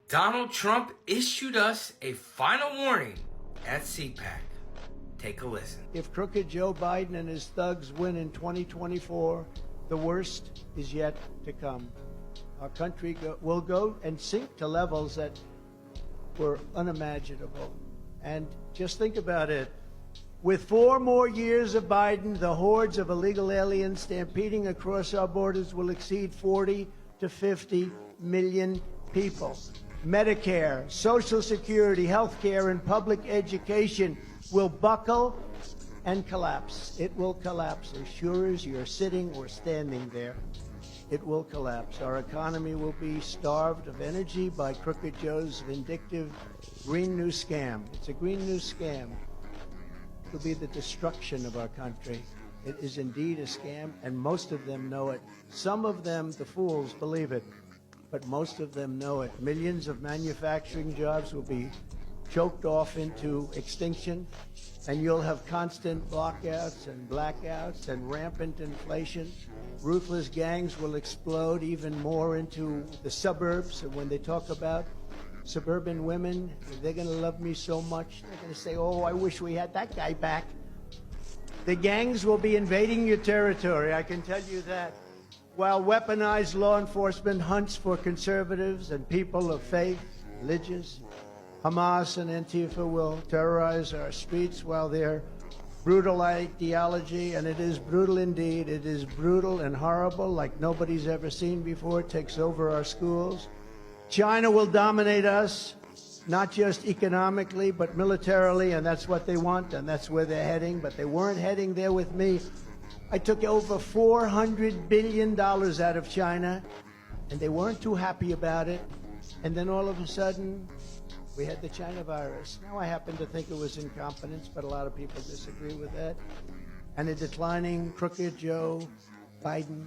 Donald Trump issued us a final warning at CPAC. Take a listen. If crooked Joe Biden and his thugs win in 2024, the worst is yet to come. Our country will go and sink to levels that were unimaginable. And just think about it. With 4 more years of Biden, the hordes of illegal aliens stampeding across our borders will exceed 40 to 50 million people. Medicare, Social Security, health care, and public education will buckle and collapse. It will collapse as sure as you're sitting or standing there. It will collapse. Our economy will be starved of energy by Crooked Joe's vindictive Green New Scam. It's a Green New Scam. It will be the destruction of our country. It is indeed a scam, and most of them know it. Some of them, the fools, believe it, but most of them know it. Millions of manufacturing jobs will be choked off into extinction, and you'll have constant lockouts and blackouts and rampant inflation. Ruthless gangs will explode even more into the suburbs. And when they talk about suburban women, they're going to love me so much. They're going to say, oh, I wish we had that guy back. The gangs will be invading your territory, I can tell you that. While weaponized law enforcement hunts for conservatives and people of faith, religious, Hamas and Antifa will terrorize our streets while their brutal ideology, and it is brutal indeed, it is brutal and horrible like nobody's ever seen before, takes over our schools. China will dominate us, not just economically, but militarily, and that's what they want, and that's where they're heading, but they weren't heading there with me. I took over $400 billion out of China, and they weren't too happy about it, and then all of a sudden, we had the China virus. Now, I happen to think it was incompetence, but a lot of people disagree with that. And a declining Crooked Joe Biden